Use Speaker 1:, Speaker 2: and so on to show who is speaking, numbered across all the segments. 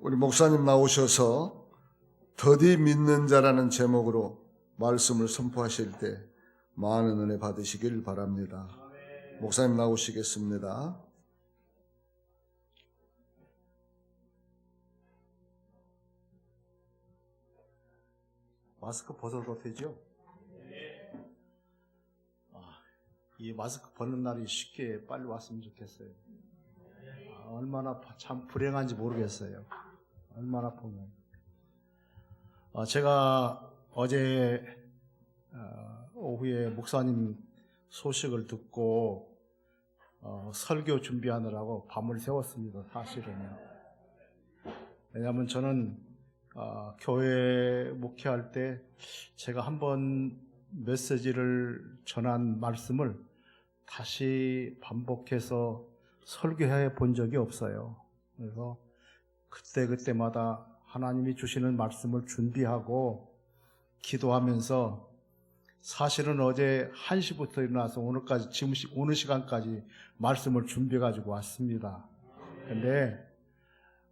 Speaker 1: 우리 목사님 나오셔서 더디 믿는 자라는 제목으로 말씀을 선포하실 때 많은 은혜 받으시길 바랍니다. 목사님 나오시겠습니다.
Speaker 2: 마스크 벗어도 되죠? 이 마스크 벗는 날이 쉽게 빨리 왔으면 좋겠어요. 얼마나 참 불행한지 모르겠어요. 얼마나 보면. 제가 어제 오후에 목사님 소식을 듣고 설교 준비하느라고 밤을 새웠습니다. 사실은요. 왜냐하면 저는 교회 목회할 때 제가 한번 메시지를 전한 말씀을 다시 반복해서 설교해 본 적이 없어요. 그래서 그때마다 하나님이 주시는 말씀을 준비하고 기도하면서 사실은 어제 1시부터 일어나서 오늘까지 지금 오는 시간까지 말씀을 준비해 가지고 왔습니다. 근데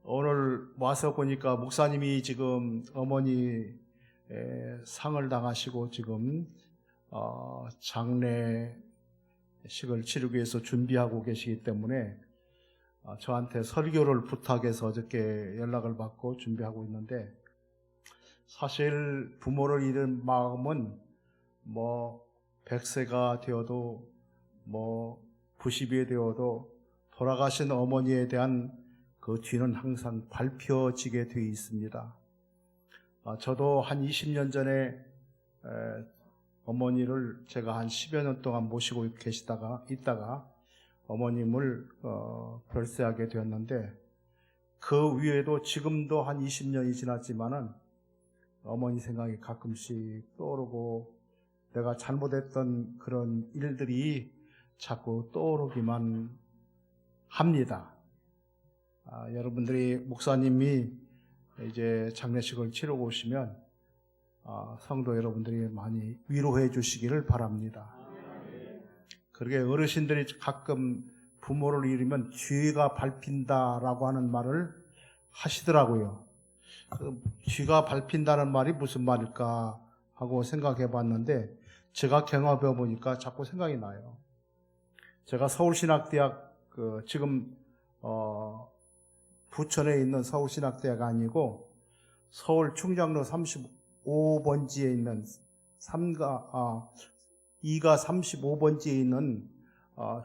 Speaker 2: 오늘 와서 보니까 목사님이 지금 어머니 상을 당하시고 지금 장례식을 치르기 위해서 준비하고 계시기 때문에 저한테 설교를 부탁해서 어저께 연락을 받고 준비하고 있는데, 사실 부모를 잃은 마음은 100세가 되어도 90이 되어도 돌아가신 어머니에 대한 그 뒤는 항상 밟혀지게 되어 있습니다. 저도 한 20년 전에 어머니를 제가 한 10여 년 동안 모시고 있다가 어머님을 별세하게 되었는데, 그 위에도 지금도 한 20년이 지났지만은 어머니 생각이 가끔씩 떠오르고 내가 잘못했던 그런 일들이 자꾸 떠오르기만 합니다. 여러분들이 목사님이 이제 장례식을 치르고 오시면 성도 여러분들이 많이 위로해 주시기를 바랍니다. 그러게 어르신들이 가끔 부모를 잃으면 쥐가 밟힌다라고 하는 말을 하시더라고요. 쥐가 밟힌다는 말이 무슨 말일까 하고 생각해 봤는데, 제가 경험해 보니까 자꾸 생각이 나요. 제가 서울신학대학 지금 부천에 있는 서울신학대가 아니고 서울 충정로 35번지에 있는 2가 35번지에 있는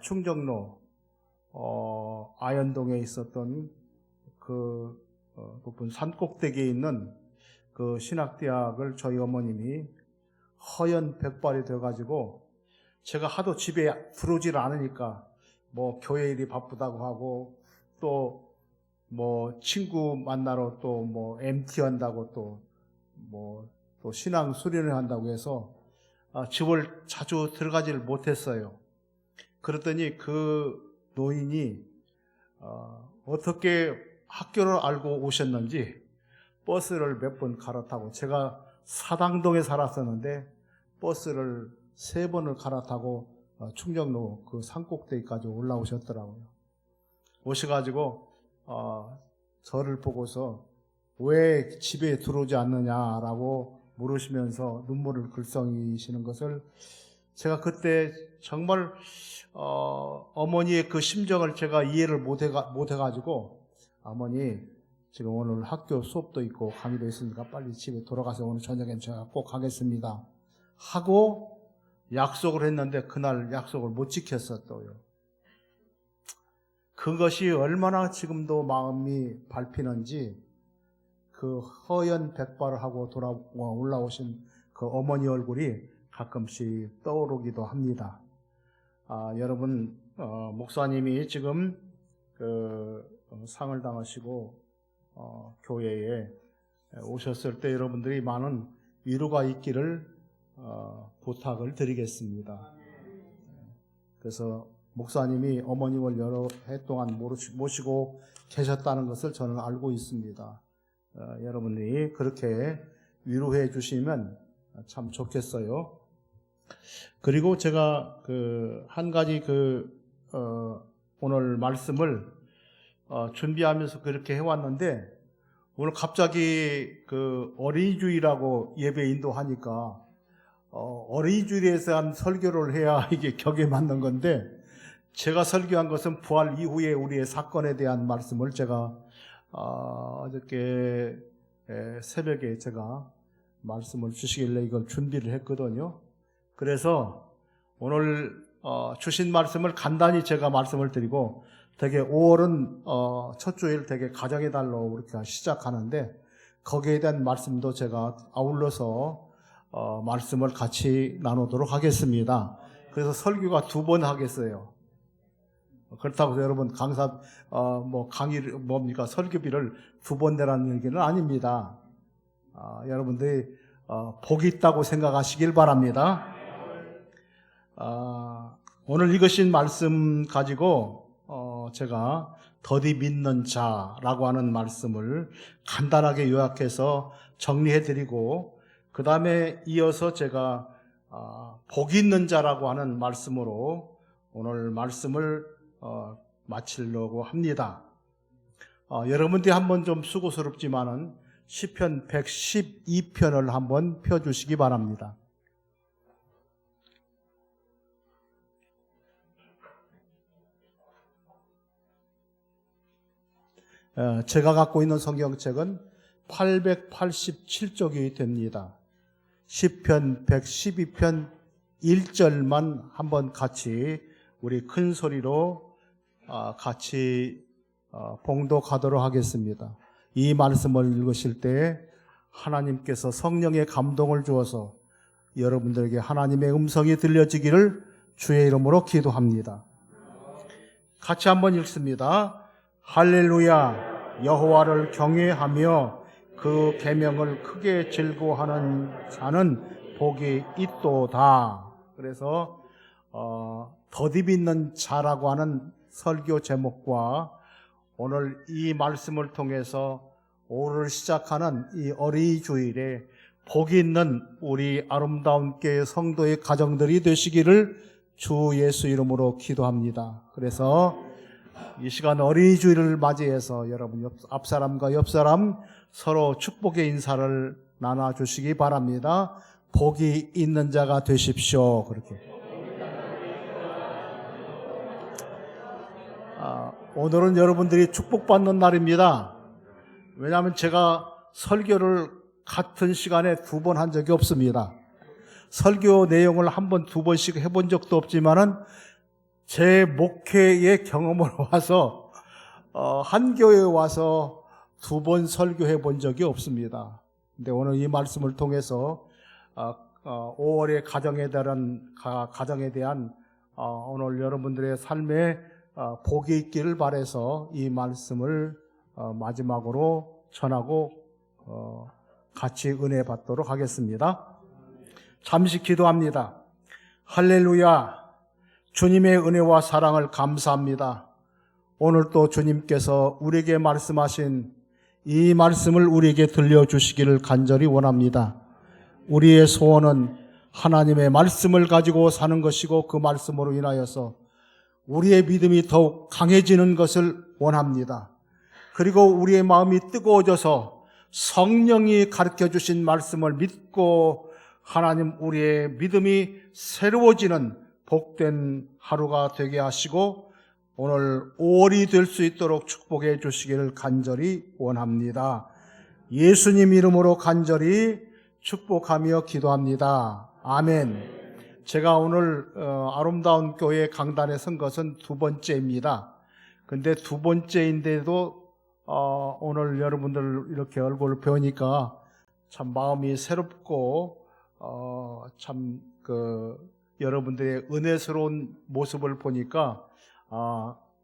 Speaker 2: 충정로 아현동에 있었던 그 높은 산꼭대기에 있는 그 신학대학을 저희 어머님이 허연 백발이 돼가지고, 제가 하도 집에 들어오질 않으니까 교회 일이 바쁘다고 하고 또 친구 만나러 또 MT 한다고 또 신앙 수련을 한다고 해서 집을 자주 들어가지를 못했어요. 그랬더니 그 노인이 어떻게 학교를 알고 오셨는지 버스를 몇 번 갈아타고, 제가 사당동에 살았었는데 버스를 3번을 갈아타고 충정로 그 산꼭대기까지 올라오셨더라고요. 오셔가지고 저를 보고서 왜 집에 들어오지 않느냐라고 물으시면서 눈물을 글썽이시는 것을 제가 그때 정말 어머니의 그 심정을 제가 이해를 못해가지고, 어머니 지금 오늘 학교 수업도 있고 강의도 있으니까 빨리 집에 돌아가서 오늘 저녁엔 제가 꼭 가겠습니다 하고 약속을 했는데 그날 약속을 못 지켰었어요. 그것이 얼마나 지금도 마음이 밟히는지, 그 허연 백발을 하고 올라오신 그 어머니 얼굴이 가끔씩 떠오르기도 합니다. 여러분, 목사님이 지금 상을 당하시고 교회에 오셨을 때 여러분들이 많은 위로가 있기를 부탁을 드리겠습니다. 그래서 목사님이 어머님을 여러 해 동안 모시고 계셨다는 것을 저는 알고 있습니다. 여러분들이 그렇게 위로해 주시면 참 좋겠어요. 그리고 제가 한 가지 오늘 말씀을 준비하면서 그렇게 해왔는데, 오늘 갑자기 그 어린이주일하고 예배 인도하니까 어린이주일에 대한 설교를 해야 이게 격에 맞는 건데, 제가 설교한 것은 부활 이후에 우리의 사건에 대한 말씀을 제가 어저께 새벽에 제가 말씀을 주시길래 이걸 준비를 했거든요. 그래서 오늘 주신 말씀을 간단히 제가 말씀을 드리고, 되게 5월은 첫 주일 되게 가정의 달로 우리가 시작하는데, 거기에 대한 말씀도 제가 아울러서 말씀을 같이 나누도록 하겠습니다. 그래서 설교가 2번 하겠어요. 그렇다고 해서 여러분 강사 강의를 뭡니까 설교비를 2번 내라는 얘기는 아닙니다. 여러분들이 복이 있다고 생각하시길 바랍니다. 오늘 읽으신 말씀 가지고 제가 더디 믿는 자라고 하는 말씀을 간단하게 요약해서 정리해드리고, 그 다음에 이어서 제가 복 있는 자라고 하는 말씀으로 오늘 말씀을 마치려고 합니다. 여러분들이 한번 좀 수고스럽지만은 시편 112편을 한번 펴주시기 바랍니다. 제가 갖고 있는 성경책은 887쪽이 됩니다. 시편 112편 1절만 한번 같이 우리 큰 소리로 같이 봉독하도록 하겠습니다. 이 말씀을 읽으실 때 하나님께서 성령의 감동을 주어서 여러분들에게 하나님의 음성이 들려지기를 주의 이름으로 기도합니다. 같이 한번 읽습니다. 할렐루야. 여호와를 경외하며 그 계명을 크게 즐거워하는 자는 복이 있도다. 그래서 더디 믿는 자라고 하는 설교 제목과 오늘 이 말씀을 통해서 오늘 시작하는 이 어린이 주일에 복이 있는 우리 아름다운 교회 성도의 가정들이 되시기를 주 예수 이름으로 기도합니다. 그래서 이 시간 어린이 주일을 맞이해서 여러분 앞사람과 옆사람 서로 축복의 인사를 나눠주시기 바랍니다. 복이 있는 자가 되십시오. 그렇게. 오늘은 여러분들이 축복받는 날입니다. 왜냐하면 제가 설교를 같은 시간에 2번 한 적이 없습니다. 설교 내용을 한 번, 2번씩 해본 적도 없지만은 제 목회의 경험으로 와서 한 교회에 와서 2번 설교해 본 적이 없습니다. 근데 오늘 이 말씀을 통해서 5월의 가정에 대한 오늘 여러분들의 삶에 복이 있기를 바라서 이 말씀을 마지막으로 전하고 같이 은혜 받도록 하겠습니다. 잠시 기도합니다. 할렐루야. 주님의 은혜와 사랑을 감사합니다. 오늘 또 주님께서 우리에게 말씀하신 이 말씀을 우리에게 들려주시기를 간절히 원합니다. 우리의 소원은 하나님의 말씀을 가지고 사는 것이고, 그 말씀으로 인하여서 우리의 믿음이 더욱 강해지는 것을 원합니다. 그리고 우리의 마음이 뜨거워져서 성령이 가르쳐 주신 말씀을 믿고 하나님 우리의 믿음이 새로워지는 복된 하루가 되게 하시고 오늘 5월이 될 수 있도록 축복해 주시기를 간절히 원합니다. 예수님 이름으로 간절히 축복하며 기도합니다. 아멘. 제가 오늘 아름다운 교회 강단에 선 것은 2번째입니다. 근데 2번째인데도 오늘 여러분들 이렇게 얼굴을 뵈니까 참 마음이 새롭고 여러분들의 은혜스러운 모습을 보니까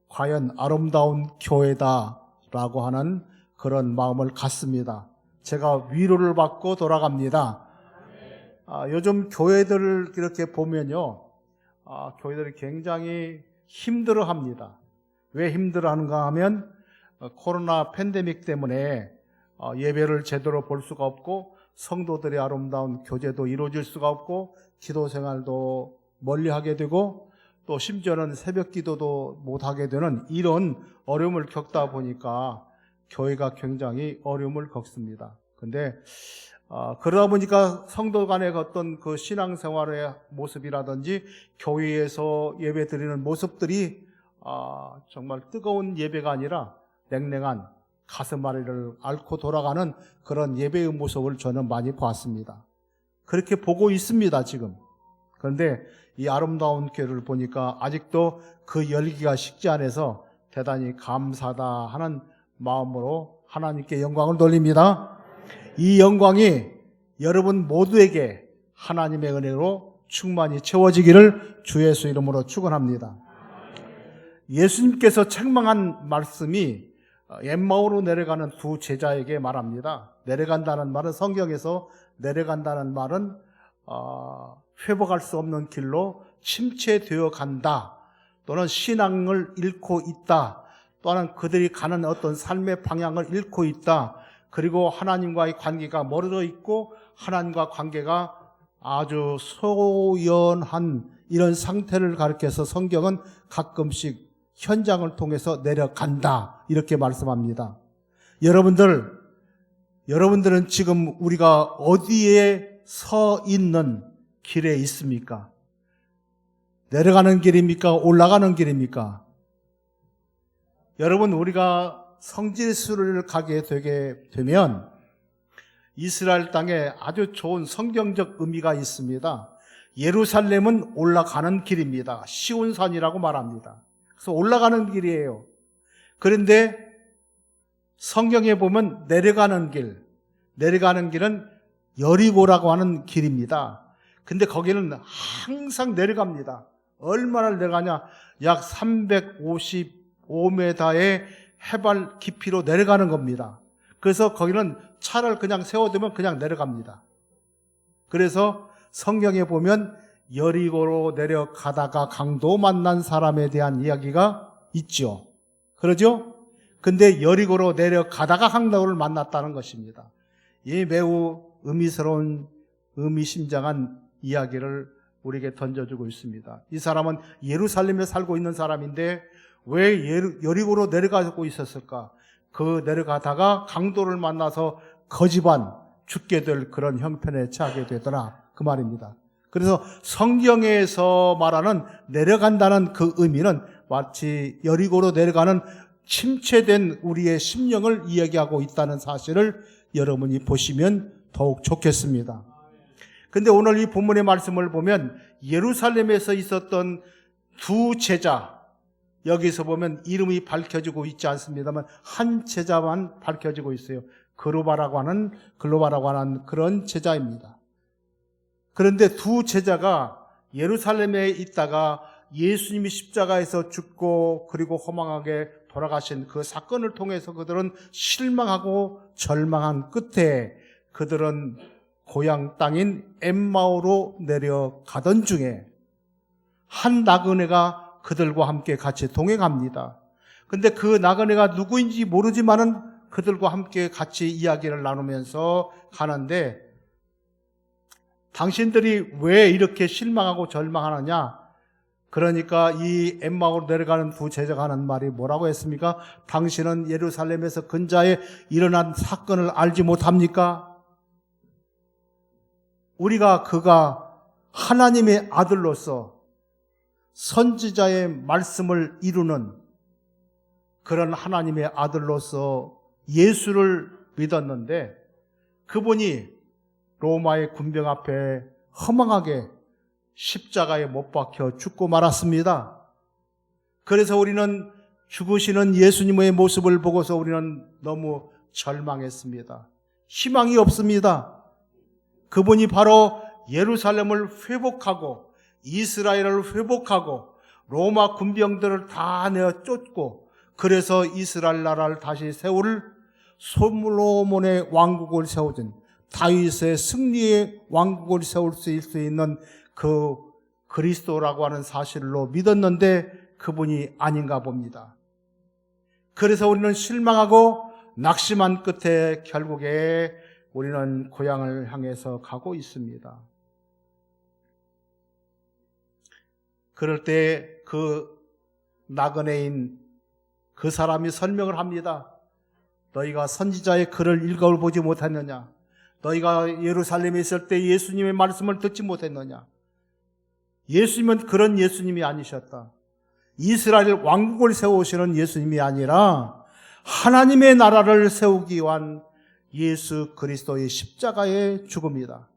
Speaker 2: 과연 아름다운 교회다라고 하는 그런 마음을 갖습니다. 제가 위로를 받고 돌아갑니다. 요즘 교회들을 이렇게 보면요, 교회들이 굉장히 힘들어합니다. 왜 힘들어하는가 하면 코로나 팬데믹 때문에 예배를 제대로 볼 수가 없고 성도들의 아름다운 교제도 이루어질 수가 없고 기도 생활도 멀리하게 되고 또 심지어는 새벽 기도도 못하게 되는 이런 어려움을 겪다 보니까 교회가 굉장히 어려움을 겪습니다. 근데 그러다 보니까 성도 간의 어떤 그 신앙생활의 모습이라든지 교회에서 예배 드리는 모습들이 정말 뜨거운 예배가 아니라 냉랭한 가슴앓이를 앓고 돌아가는 그런 예배의 모습을 저는 많이 봤습니다. 그렇게 보고 있습니다, 지금. 그런데 이 아름다운 교회를 보니까 아직도 그 열기가 식지 않아서 대단히 감사하다 하는 마음으로 하나님께 영광을 돌립니다. 이 영광이 여러분 모두에게 하나님의 은혜로 충만히 채워지기를 주 예수 이름으로 축원합니다. 예수님께서 책망한 말씀이 엠마오로 내려가는 두 제자에게 말합니다. 내려간다는 말은, 성경에서 내려간다는 말은 회복할 수 없는 길로 침체되어 간다, 또는 신앙을 잃고 있다, 또는 그들이 가는 어떤 삶의 방향을 잃고 있다, 그리고 하나님과의 관계가 멀어져 있고 하나님과 관계가 아주 소연한 이런 상태를 가리켜서 성경은 가끔씩 현장을 통해서 내려간다 이렇게 말씀합니다. 여러분들은 지금 우리가 어디에 서 있는 길에 있습니까? 내려가는 길입니까? 올라가는 길입니까? 여러분, 우리가 성지순례를 가게 되게 되면 이스라엘 땅에 아주 좋은 성경적 의미가 있습니다. 예루살렘은 올라가는 길입니다. 시온산이라고 말합니다. 그래서 올라가는 길이에요. 그런데 성경에 보면 내려가는 길은 여리고라고 하는 길입니다. 근데 거기는 항상 내려갑니다. 얼마나 내려가냐? 약 355m의 해발 깊이로 내려가는 겁니다. 그래서 거기는 차를 그냥 세워두면 그냥 내려갑니다. 그래서 성경에 보면 여리고로 내려가다가 강도 만난 사람에 대한 이야기가 있죠. 그러죠? 근데 여리고로 내려가다가 강도를 만났다는 것입니다. 이 매우 의미스러운, 의미심장한 이야기를 우리에게 던져주고 있습니다. 이 사람은 예루살렘에 살고 있는 사람인데 왜 여리고로 내려가고 있었을까? 그 내려가다가 강도를 만나서 거지반 죽게 될 그런 형편에 처하게 되더라, 그 말입니다. 그래서 성경에서 말하는 내려간다는 그 의미는 마치 여리고로 내려가는 침체된 우리의 심령을 이야기하고 있다는 사실을 여러분이 보시면 더욱 좋겠습니다. 근데 오늘 이 본문의 말씀을 보면 예루살렘에서 있었던 두 제자, 여기서 보면 이름이 밝혀지고 있지 않습니다만 한 제자만 밝혀지고 있어요. 글로바라고 하는 그런 제자입니다. 그런데 두 제자가 예루살렘에 있다가 예수님이 십자가에서 죽고 그리고 허망하게 돌아가신 그 사건을 통해서 그들은 실망하고 절망한 끝에 그들은 고향 땅인 엠마오로 내려가던 중에 한 나그네가 그들과 함께 같이 동행합니다. 근데 그 나그네가 누구인지 모르지만은 그들과 함께 같이 이야기를 나누면서 가는데, 당신들이 왜 이렇게 실망하고 절망하느냐? 그러니까 이 엠마오로 내려가는 두 제자가 하는 말이 뭐라고 했습니까? 당신은 예루살렘에서 근자에 일어난 사건을 알지 못합니까? 그가 하나님의 아들로서 선지자의 말씀을 이루는 그런 하나님의 아들로서 예수를 믿었는데, 그분이 로마의 군병 앞에 허망하게 십자가에 못 박혀 죽고 말았습니다. 그래서 우리는 죽으시는 예수님의 모습을 보고서 우리는 너무 절망했습니다. 희망이 없습니다. 그분이 바로 예루살렘을 회복하고 이스라엘을 회복하고 로마 군병들을 다 내어 쫓고 그래서 이스라엘 나라를 다시 세울 솔로몬의 왕국을 세워준 다윗의 승리의 왕국을 세울 수 있는 그 그리스도라고 하는 사실로 믿었는데 그분이 아닌가 봅니다. 그래서 우리는 실망하고 낙심한 끝에 결국에 우리는 고향을 향해서 가고 있습니다. 그럴 때 그 나그네인 그 사람이 설명을 합니다. 너희가 선지자의 글을 읽어보지 못했느냐? 너희가 예루살렘에 있을 때 예수님의 말씀을 듣지 못했느냐? 예수님은 그런 예수님이 아니셨다. 이스라엘 왕국을 세우시는 예수님이 아니라 하나님의 나라를 세우기 위한 예수 그리스도의 십자가의 죽음이다.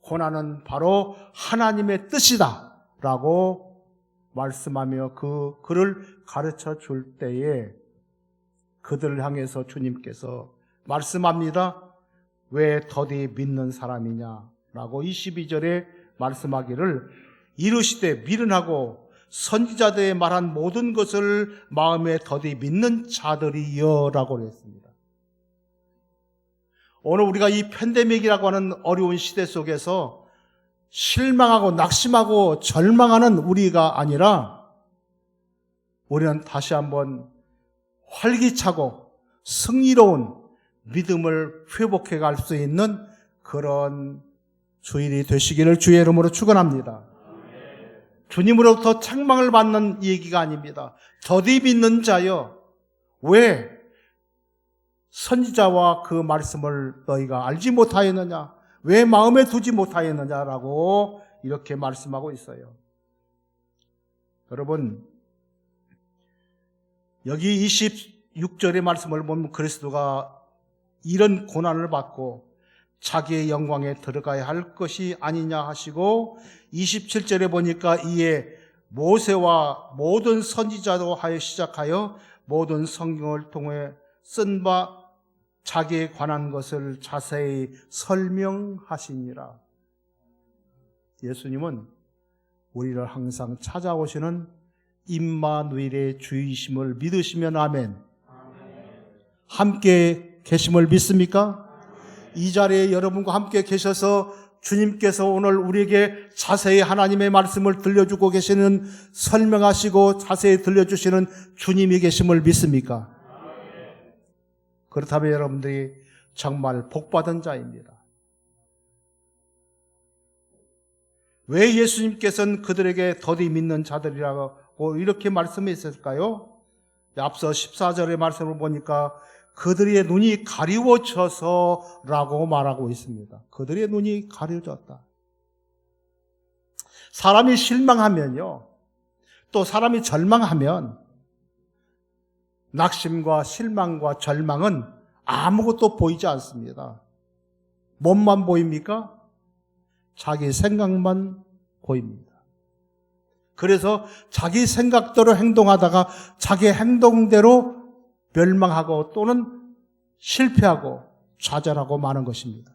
Speaker 2: 고난은 바로 하나님의 뜻이다 라고 말씀하며 그 글을 가르쳐 줄 때에 그들을 향해서 주님께서 말씀합니다. 왜 더디 믿는 사람이냐 라고 22절에 말씀하기를 이르시되 미련하고 선지자들의 말한 모든 것을 마음에 더디 믿는 자들이여 라고 했습니다. 오늘 우리가 이 팬데믹이라고 하는 어려운 시대 속에서 실망하고 낙심하고 절망하는 우리가 아니라 우리는 다시 한번 활기차고 승리로운 믿음을 회복해 갈 수 있는 그런 주일이 되시기를 주의 이름으로 축원합니다. 주님으로부터 책망을 받는 얘기가 아닙니다. 더디 믿는 자여, 왜 선지자와 그 말씀을 너희가 알지 못하였느냐? 왜 마음에 두지 못하였느냐라고 이렇게 말씀하고 있어요. 여러분, 여기 26절의 말씀을 보면 그리스도가 이런 고난을 받고 자기의 영광에 들어가야 할 것이 아니냐 하시고 27절에 보니까 이에 모세와 모든 선지자로 하여 시작하여 모든 성경을 통해 쓴 바 자기에 관한 것을 자세히 설명하시니라. 예수님은 우리를 항상 찾아오시는 임마누엘의 주이심을 믿으시면 아멘. 함께 계심을 믿습니까? 이 자리에 여러분과 함께 계셔서 주님께서 오늘 우리에게 자세히 하나님의 말씀을 들려주고 계시는, 설명하시고 자세히 들려주시는 주님이 계심을 믿습니까? 그렇다면 여러분들이 정말 복받은 자입니다. 왜 예수님께서는 그들에게 더디 믿는 자들이라고 이렇게 말씀했을까요? 앞서 14절의 말씀을 보니까 그들의 눈이 가리워져서 라고 말하고 있습니다. 그들의 눈이 가려졌다. 사람이 실망하면요, 또 사람이 절망하면 낙심과 실망과 절망은 아무것도 보이지 않습니다. 뭔만 보입니까? 자기 생각만 보입니다. 그래서 자기 생각대로 행동하다가 자기 행동대로 멸망하고 또는 실패하고 좌절하고 마는 것입니다.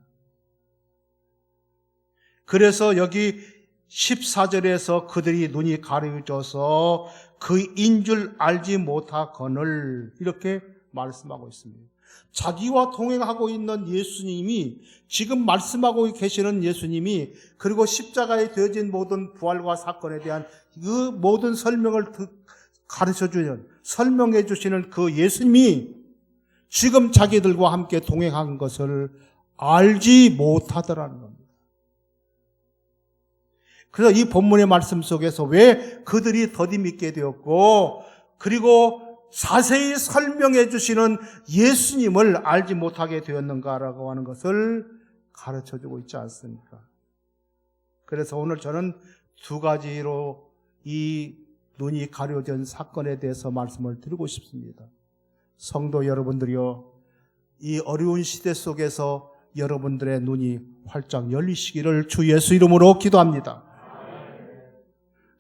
Speaker 2: 그래서 여기 14절에서 그들이 눈이 가려져서 그인 줄 알지 못하거늘 이렇게 말씀하고 있습니다. 자기와 동행하고 있는 예수님이, 지금 말씀하고 계시는 예수님이, 그리고 십자가에 되어진 모든 부활과 사건에 대한 그 모든 설명을 가르쳐주는, 설명해 주시는 그 예수님이 지금 자기들과 함께 동행한 것을 알지 못하더라는 겁니다. 그래서 이 본문의 말씀 속에서 왜 그들이 더디 믿게 되었고, 그리고 자세히 설명해 주시는 예수님을 알지 못하게 되었는가라고 하는 것을 가르쳐주고 있지 않습니까? 그래서 오늘 저는 두 가지로 이 눈이 가려진 사건에 대해서 말씀을 드리고 싶습니다. 성도 여러분들이요, 이 어려운 시대 속에서 여러분들의 눈이 활짝 열리시기를 주 예수 이름으로 기도합니다.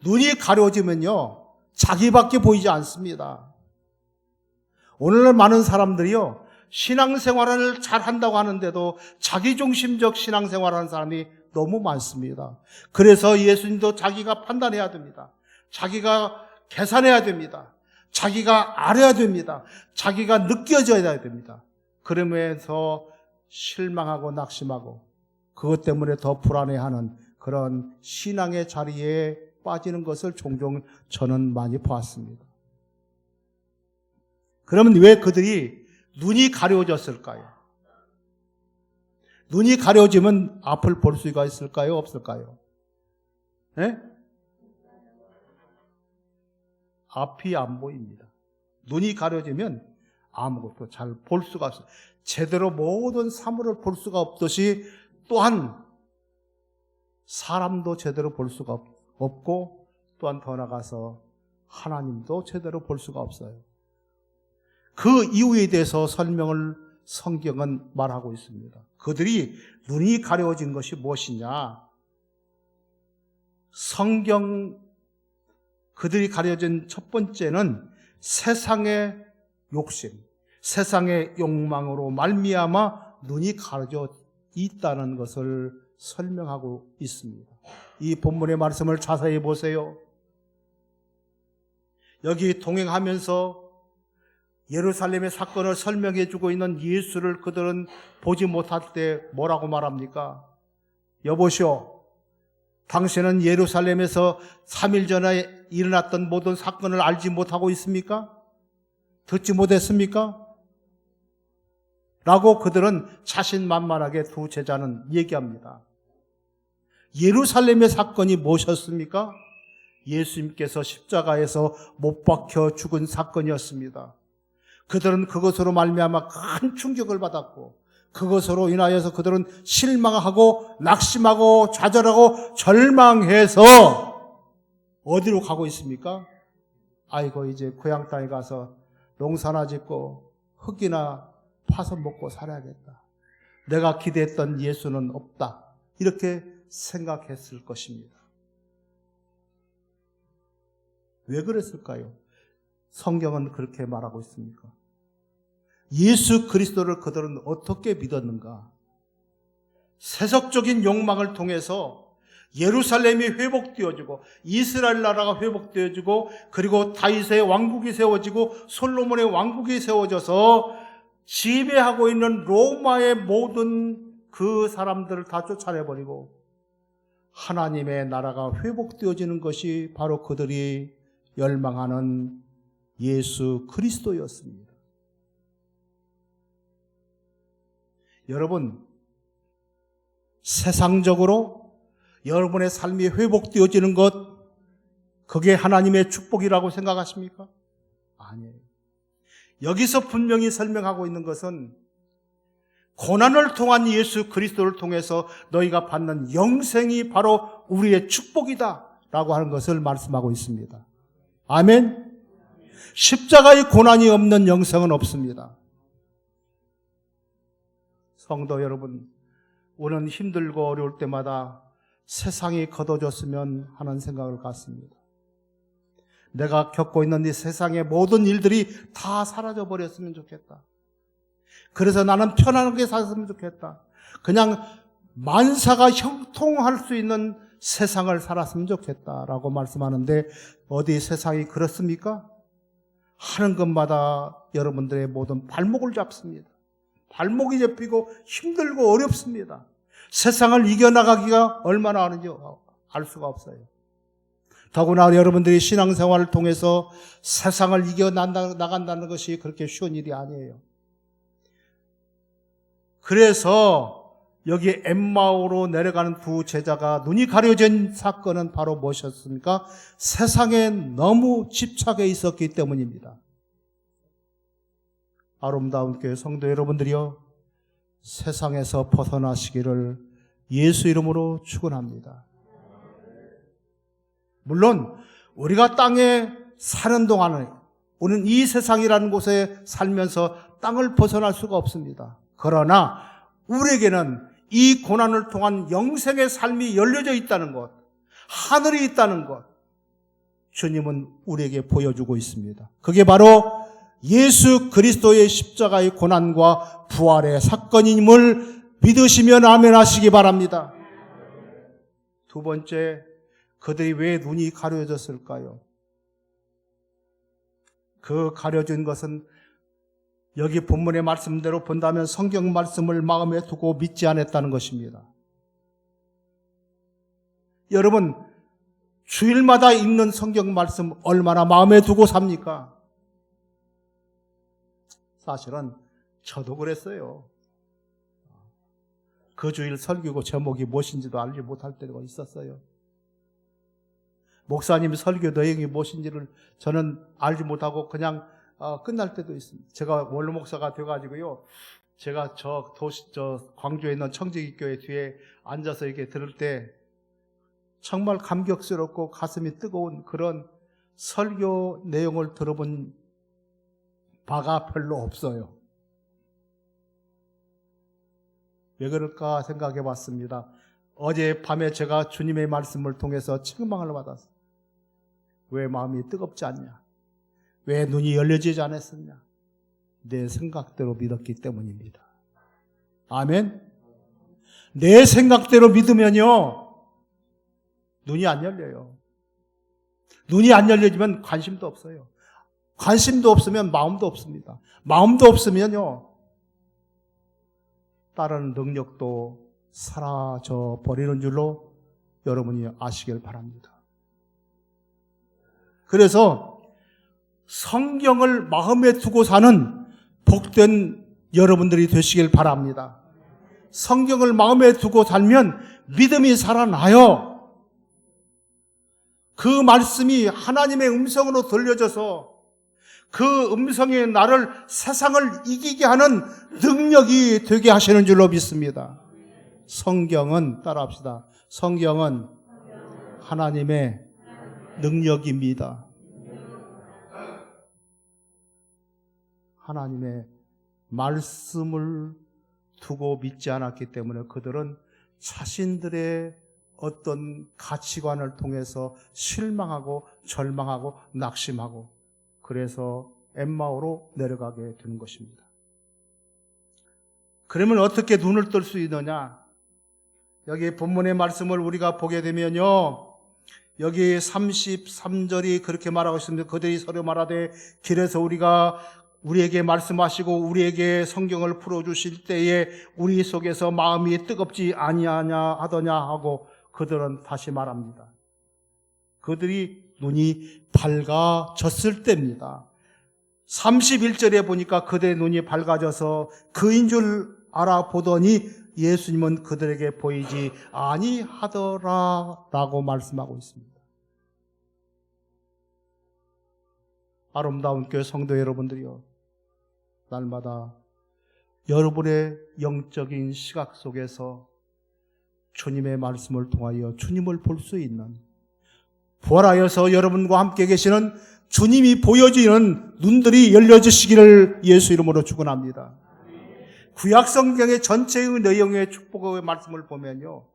Speaker 2: 눈이 가려지면요, 자기밖에 보이지 않습니다. 오늘날 많은 사람들이요, 신앙생활을 잘 한다고 하는데도 자기중심적 신앙생활하는 사람이 너무 많습니다. 그래서 예수님도 자기가 판단해야 됩니다. 자기가 계산해야 됩니다. 자기가 알아야 됩니다. 자기가 느껴져야 됩니다. 그러면서 실망하고 낙심하고 그것 때문에 더 불안해하는 그런 신앙의 자리에 빠지는 것을 종종 저는 많이 보았습니다. 그러면 왜 그들이 눈이 가려워졌을까요? 눈이 가려워지면 앞을 볼 수가 있을까요? 없을까요? 네? 앞이 안 보입니다. 눈이 가려지면 아무것도 잘 볼 수가 없어요. 제대로 모든 사물을 볼 수가 없듯이 또한 사람도 제대로 볼 수가 없고 또한 더 나아가서 하나님도 제대로 볼 수가 없어요. 그 이유에 대해서 설명을 성경은 말하고 있습니다. 그들이 눈이 가려워진 것이 무엇이냐? 그들이 가려진 첫 번째는 세상의 욕심, 세상의 욕망으로 말미암아 눈이 가려져 있다는 것을 설명하고 있습니다. 이 본문의 말씀을 자세히 보세요. 여기 동행하면서 예루살렘의 사건을 설명해 주고 있는 예수를 그들은 보지 못할 때 뭐라고 말합니까? 여보시오, 당신은 예루살렘에서 3일 전에 일어났던 모든 사건을 알지 못하고 있습니까? 듣지 못했습니까? 라고 그들은 자신만만하게 두 제자는 얘기합니다. 예루살렘의 사건이 무엇이었습니까? 예수님께서 십자가에서 못 박혀 죽은 사건이었습니다. 그들은 그것으로 말미암아 큰 충격을 받았고 그것으로 인하여서 그들은 실망하고 낙심하고 좌절하고 절망해서 어디로 가고 있습니까? 아이고 이제 고향 땅에 가서 농사나 짓고 흙이나 파서 먹고 살아야겠다. 내가 기대했던 예수는 없다. 이렇게 생각했을 것입니다. 왜 그랬을까요? 성경은 그렇게 말하고 있습니까? 예수 그리스도를 그들은 어떻게 믿었는가? 세속적인 욕망을 통해서 예루살렘이 회복되어지고 이스라엘 나라가 회복되어지고 그리고 다윗의 왕국이 세워지고 솔로몬의 왕국이 세워져서 지배하고 있는 로마의 모든 그 사람들을 다 쫓아내버리고 하나님의 나라가 회복되어지는 것이 바로 그들이 열망하는 예수 그리스도였습니다. 여러분, 세상적으로 여러분의 삶이 회복되어지는 것, 그게 하나님의 축복이라고 생각하십니까? 아니에요. 여기서 분명히 설명하고 있는 것은 고난을 통한 예수 그리스도를 통해서 너희가 받는 영생이 바로 우리의 축복이다 라고 하는 것을 말씀하고 있습니다. 아멘. 십자가의 고난이 없는 영생은 없습니다. 성도 여러분, 우리는 힘들고 어려울 때마다 세상이 거둬졌으면 하는 생각을 갖습니다. 내가 겪고 있는 이 세상의 모든 일들이 다 사라져버렸으면 좋겠다. 그래서 나는 편안하게 살았으면 좋겠다. 그냥 만사가 형통할 수 있는 세상을 살았으면 좋겠다라고 말씀하는데 어디 세상이 그렇습니까? 하는 것마다 여러분들의 모든 발목을 잡습니다. 발목이 잡히고 힘들고 어렵습니다. 세상을 이겨나가기가 얼마나 하는지 알 수가 없어요. 더구나 여러분들이 신앙생활을 통해서 세상을 이겨나간다는 것이 그렇게 쉬운 일이 아니에요. 그래서 여기 엠마오로 내려가는 두 제자가 눈이 가려진 사건은 바로 무엇이었습니까? 세상에 너무 집착해 있었기 때문입니다. 아름다운 교회 성도 여러분들이요, 세상에서 벗어나시기를 예수 이름으로 축원합니다. 물론 우리가 땅에 사는 동안에 우리는 이 세상이라는 곳에 살면서 땅을 벗어날 수가 없습니다. 그러나 우리에게는 이 고난을 통한 영생의 삶이 열려져 있다는 것, 하늘이 있다는 것, 주님은 우리에게 보여주고 있습니다. 그게 바로 예수 그리스도의 십자가의 고난과 부활의 사건임을 믿으시면 아멘하시기 바랍니다. 두 번째, 그들이 왜 눈이 가려졌을까요? 그 가려진 것은 여기 본문의 말씀대로 본다면 성경 말씀을 마음에 두고 믿지 않았다는 것입니다. 여러분, 주일마다 읽는 성경 말씀 얼마나 마음에 두고 삽니까? 사실은 저도 그랬어요. 그 주일 설교 제목이 무엇인지도 알지 못할 때가 있었어요. 목사님 설교 내용이 무엇인지를 저는 알지 못하고 그냥 끝날 때도 있습니다. 제가 원로 목사가 돼가지고요. 제가 저 광주에 있는 청지기교회 뒤에 앉아서 이렇게 들을 때 정말 감격스럽고 가슴이 뜨거운 그런 설교 내용을 들어본 바가 별로 없어요. 왜 그럴까 생각해 봤습니다. 어젯밤에 제가 주님의 말씀을 통해서 책망을 받았어요. 왜 마음이 뜨겁지 않냐? 왜 눈이 열려지지 않았었냐? 내 생각대로 믿었기 때문입니다. 아멘? 내 생각대로 믿으면요, 눈이 안 열려요. 눈이 안 열려지면 관심도 없어요. 관심도 없으면 마음도 없습니다. 마음도 없으면요, 다른 능력도 사라져 버리는 줄로 여러분이 아시길 바랍니다. 그래서 성경을 마음에 두고 사는 복된 여러분들이 되시길 바랍니다. 성경을 마음에 두고 살면 믿음이 살아나요. 그 말씀이 하나님의 음성으로 들려져서 그 음성이 나를 세상을 이기게 하는 능력이 되게 하시는 줄로 믿습니다. 성경은, 따라합시다. 성경은 하나님의 능력입니다. 하나님의 말씀을 두고 믿지 않았기 때문에 그들은 자신들의 어떤 가치관을 통해서 실망하고 절망하고 낙심하고 그래서 엠마오로 내려가게 되는 것입니다. 그러면 어떻게 눈을 뜰 수 있느냐? 여기 본문의 말씀을 우리가 보게 되면요, 여기 33절이 그렇게 말하고 있습니다. 그들이 서로 말하되 길에서 우리에게 말씀하시고 우리에게 성경을 풀어주실 때에 우리 속에서 마음이 뜨겁지 아니하냐 하더냐 하고 그들은 다시 말합니다. 그들이 눈이 밝아졌을 때입니다. 31절에 보니까 그들의 눈이 밝아져서 그인 줄 알아보더니 예수님은 그들에게 보이지 아니하더라라고 말씀하고 있습니다. 아름다운 교회 성도 여러분들이요, 날마다 여러분의 영적인 시각 속에서 주님의 말씀을 통하여 주님을 볼 수 있는, 부활하여서 여러분과 함께 계시는 주님이 보여지는 눈들이 열려지시기를 예수 이름으로 축원합니다. 구약성경의 전체의 내용의 축복의 말씀을 보면요,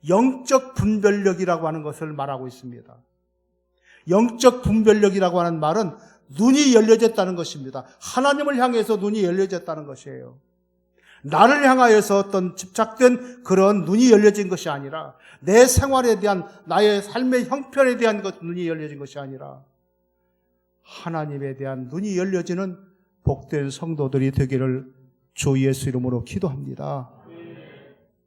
Speaker 2: 영적 분별력이라고 하는 것을 말하고 있습니다. 영적 분별력이라고 하는 말은 눈이 열려졌다는 것입니다. 하나님을 향해서 눈이 열려졌다는 것이에요. 나를 향하여서 어떤 집착된 그런 눈이 열려진 것이 아니라 내 생활에 대한, 나의 삶의 형편에 대한 눈이 열려진 것이 아니라 하나님에 대한 눈이 열려지는 복된 성도들이 되기를 주 예수 이름으로 기도합니다.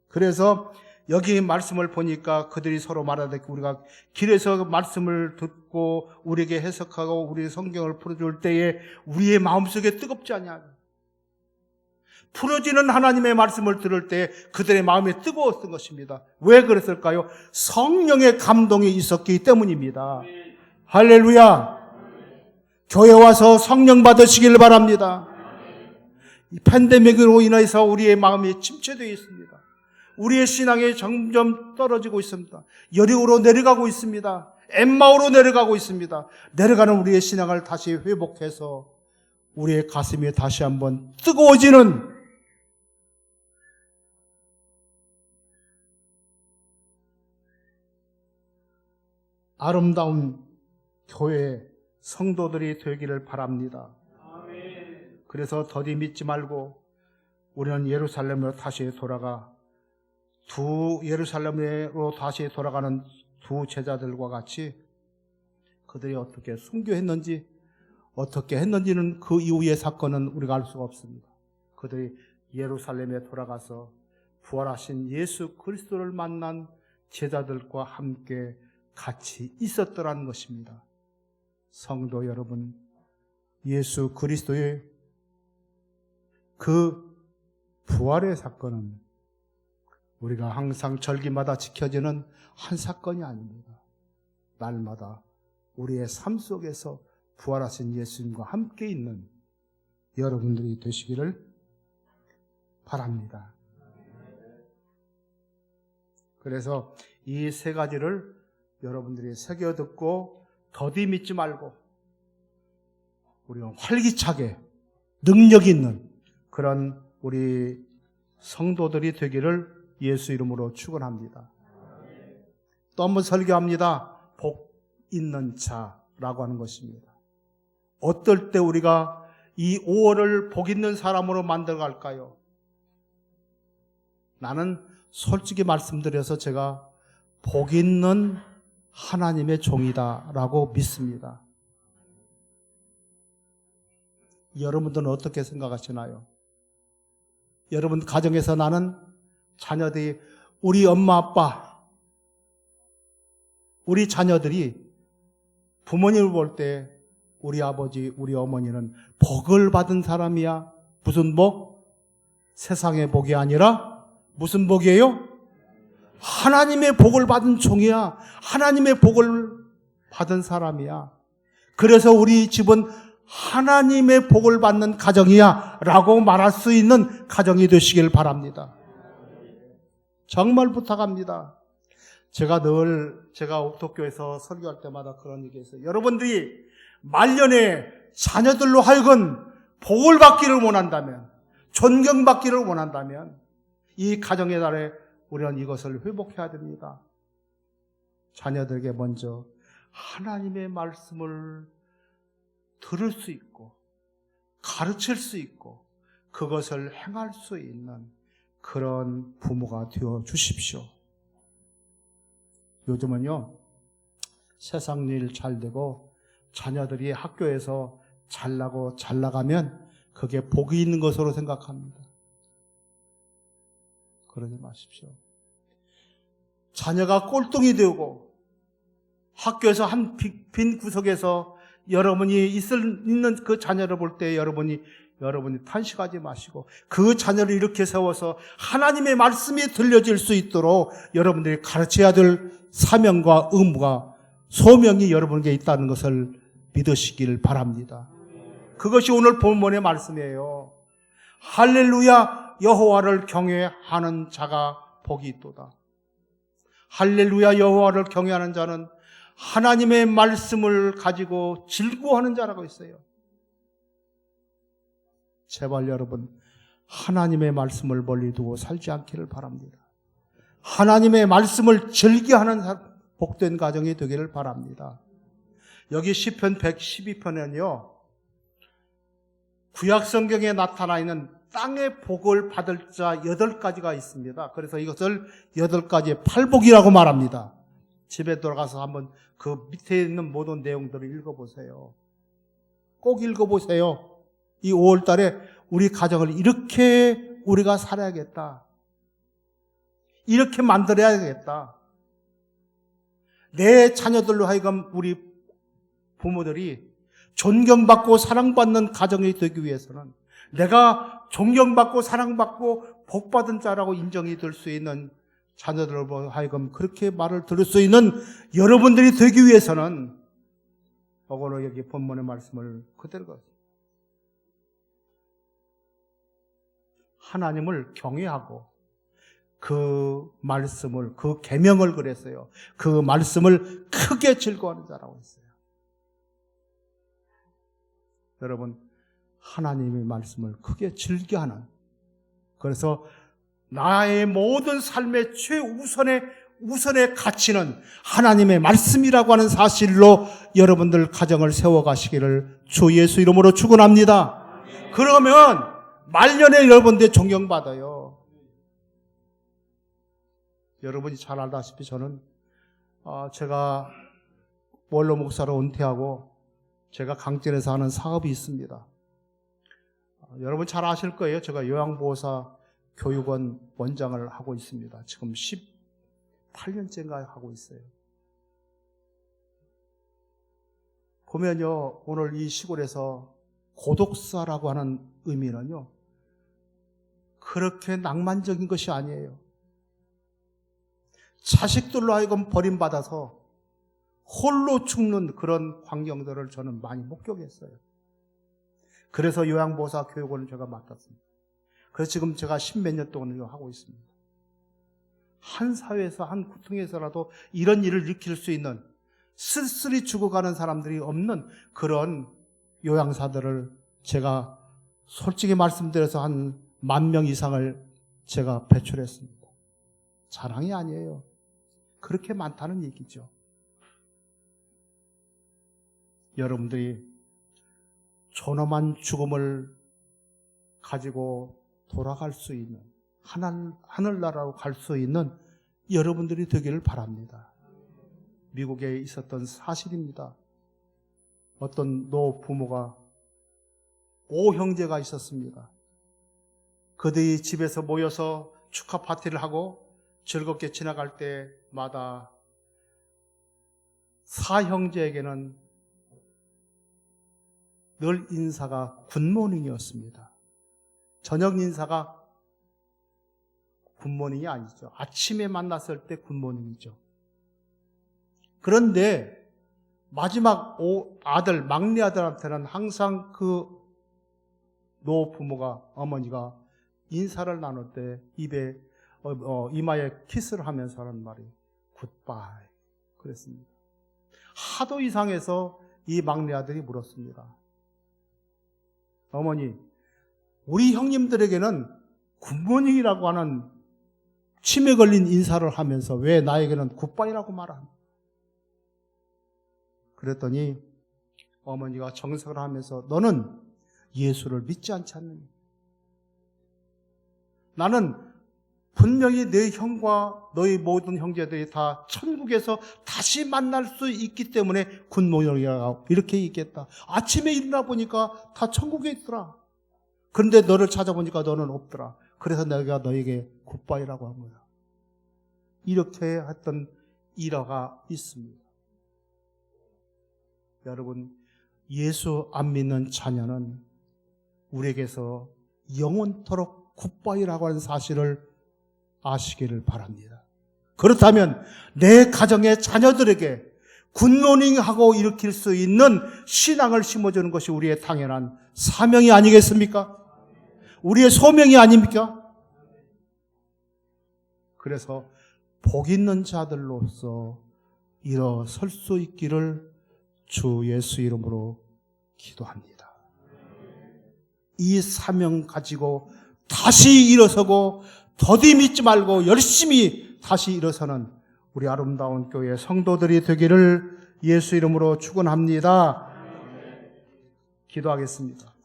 Speaker 2: 그래서 여기 말씀을 보니까 그들이 서로 말하되 우리가 길에서 말씀을 듣고 우리에게 해석하고 우리 성경을 풀어줄 때에 우리의 마음속에 뜨겁지 않냐. 풀어지는 하나님의 말씀을 들을 때 그들의 마음이 뜨거웠던 것입니다. 왜 그랬을까요? 성령의 감동이 있었기 때문입니다. 할렐루야. 교회 와서 성령 받으시길 바랍니다. 이 팬데믹으로 인해서 우리의 마음이 침체되어 있습니다. 우리의 신앙이 점점 떨어지고 있습니다. 여리고로 내려가고 있습니다. 엠마오로 내려가고 있습니다. 내려가는 우리의 신앙을 다시 회복해서 우리의 가슴이 다시 한번 뜨거워지는 아름다운 교회 성도들이 되기를 바랍니다. 그래서 더디 믿지 말고 우리는 예루살렘으로 다시 돌아가 예루살렘으로 다시 돌아가는 두 제자들과 같이 그들이 어떻게 순교했는지 어떻게 했는지는 그 이후의 사건은 우리가 알 수가 없습니다. 그들이 예루살렘에 돌아가서 부활하신 예수 그리스도를 만난 제자들과 함께 같이 있었더라는 것입니다. 성도 여러분, 예수 그리스도의 그 부활의 사건은 우리가 항상 절기마다 지켜지는 한 사건이 아닙니다. 날마다 우리의 삶 속에서 부활하신 예수님과 함께 있는 여러분들이 되시기를 바랍니다. 그래서 이 세 가지를 여러분들이 새겨 듣고 더디 믿지 말고 우리가 활기차게 능력 있는 그런 우리 성도들이 되기를 예수 이름으로 축원합니다. 또 한번 설교합니다. 복 있는 자라고 하는 것입니다. 어떨 때 우리가 이 5월을 복 있는 사람으로 만들어갈까요? 나는 솔직히 말씀드려서 제가 복 있는 하나님의 종이다라고 믿습니다. 여러분들은 어떻게 생각하시나요? 여러분 가정에서 나는 자녀들이 우리 엄마 아빠 우리 자녀들이 부모님을 볼 때 우리 아버지 우리 어머니는 복을 받은 사람이야. 무슨 복? 세상의 복이 아니라 무슨 복이에요? 하나님의 복을 받은 종이야. 하나님의 복을 받은 사람이야. 그래서 우리 집은 하나님의 복을 받는 가정이야 라고 말할 수 있는 가정이 되시길 바랍니다. 정말 부탁합니다. 제가 옥토교에서 설교할 때마다 그런 얘기했어요. 여러분들이 말년에 자녀들로 하여금 복을 받기를 원한다면, 존경받기를 원한다면 이 가정의 달에 우리는 이것을 회복해야 됩니다. 자녀들에게 먼저 하나님의 말씀을 들을 수 있고 가르칠 수 있고 그것을 행할 수 있는 그런 부모가 되어 주십시오. 요즘은요, 세상 일 잘 되고 자녀들이 학교에서 잘나고 잘 나가면 그게 복이 있는 것으로 생각합니다. 그러지 마십시오. 자녀가 꼴등이 되고 학교에서 한 빈 구석에서 여러분이 있는 그 자녀를 볼 때 여러분이 탄식하지 마시고 그 자녀를 이렇게 세워서 하나님의 말씀이 들려질 수 있도록 여러분들이 가르쳐야 될 사명과 의무가 소명이 여러분에게 있다는 것을 믿으시길 바랍니다. 그것이 오늘 본문의 말씀이에요. 할렐루야 여호와를 경외하는 자가 복이 있도다. 할렐루야 여호와를 경외하는 자는 하나님의 말씀을 가지고 즐거워하는 자라고 있어요. 제발 여러분 하나님의 말씀을 멀리 두고 살지 않기를 바랍니다. 하나님의 말씀을 즐겨하는 복된 가정이 되기를 바랍니다. 여기 시편 112편에는요 구약 성경에 나타나 있는 땅의 복을 받을 자 8가지가 있습니다. 그래서 이것을 8가지의 팔복이라고 말합니다. 집에 돌아가서 한번 그 밑에 있는 모든 내용들을 읽어보세요. 꼭 읽어보세요. 이 5월 달에 우리 가정을 이렇게 우리가 살아야겠다. 이렇게 만들어야겠다. 내 자녀들로 하여금 우리 부모들이 존경받고 사랑받는 가정이 되기 위해서는 내가 존경받고 사랑받고 복받은 자라고 인정이 될 수 있는 자녀들로 하여금 그렇게 말을 들을 수 있는 여러분들이 되기 위해서는 오늘 여기 본문의 말씀을 그대로 하나님을 경외하고 그 말씀을 그 계명을 그랬어요. 그 말씀을 크게 즐거워하는 자라고 했어요. 여러분 하나님의 말씀을 크게 즐겨하는 그래서 나의 모든 삶의 최우선의 가치는 하나님의 말씀이라고 하는 사실로 여러분들 가정을 세워가시기를 주 예수 이름으로 축원합니다. 그러면 말년에 여러분들 존경받아요. 여러분이 잘 알다시피 저는 제가 원로 목사로 은퇴하고 제가 강진에서 하는 사업이 있습니다. 여러분 잘 아실 거예요. 제가 요양보호사 교육원 원장을 하고 있습니다. 지금 18년째인가 하고 있어요. 보면요, 오늘 이 시골에서 고독사라고 하는 의미는요, 그렇게 낭만적인 것이 아니에요. 자식들로 하여금 버림받아서 홀로 죽는 그런 광경들을 저는 많이 목격했어요. 그래서 요양보호사 교육원을 제가 맡았습니다. 그래서 지금 제가 10몇 년 동안 이거 하고 있습니다. 한 사회에서, 한 구퉁에서라도 이런 일을 일으킬 수 있는, 쓸쓸히 죽어가는 사람들이 없는 그런 요양사들을 제가 솔직히 말씀드려서 한 10,000명 이상을 제가 배출했습니다. 자랑이 아니에요. 그렇게 많다는 얘기죠. 여러분들이 존엄한 죽음을 가지고 돌아갈 수 있는, 하늘나라로 갈 수 있는 여러분들이 되기를 바랍니다. 미국에 있었던 사실입니다. 어떤 노 부모가 5형제가 있었습니다. 그들이 집에서 모여서 축하 파티를 하고 즐겁게 지나갈 때마다 4형제에게는 늘 인사가 굿모닝이었습니다. 저녁 인사가 굿모닝이 아니죠. 아침에 만났을 때 굿모닝이죠. 그런데 마지막 아들, 막내 아들한테는 항상 그 노 부모가, 어머니가 인사를 나눌 때 입에 이마에 키스를 하면서 하는 말이 굿바이 그랬습니다. 하도 이상해서 이 막내 아들이 물었습니다. 어머니, 우리 형님들에게는 굿모닝이라고 하는 치매 걸린 인사를 하면서 왜 나에게는 굿바이라고 말하는? 그랬더니 어머니가 정색을 하면서 너는 예수를 믿지 않지 않느냐? 나는 분명히 내 형과 너희 모든 형제들이 다 천국에서 다시 만날 수 있기 때문에 굿모닝이라고 이렇게 얘기했다. 아침에 일어나 보니까 다 천국에 있더라. 그런데 너를 찾아보니까 너는 없더라. 그래서 내가 너에게 굿바이라고 한 거야. 이렇게 했던 일화가 있습니다. 여러분, 예수 안 믿는 자녀는 우리에게서 영원토록 굿바이라고 하는 사실을 아시기를 바랍니다. 그렇다면 내 가정의 자녀들에게 굿모닝하고 일으킬 수 있는 신앙을 심어주는 것이 우리의 당연한 사명이 아니겠습니까? 우리의 소명이 아닙니까? 그래서 복 있는 자들로서 일어설 수 있기를 주 예수 이름으로 기도합니다. 이 사명 가지고 다시 일어서고 더디 믿지 말고 열심히 다시 일어서는 우리 아름다운 교회 성도들이 되기를 예수 이름으로 축원합니다. 기도하겠습니다.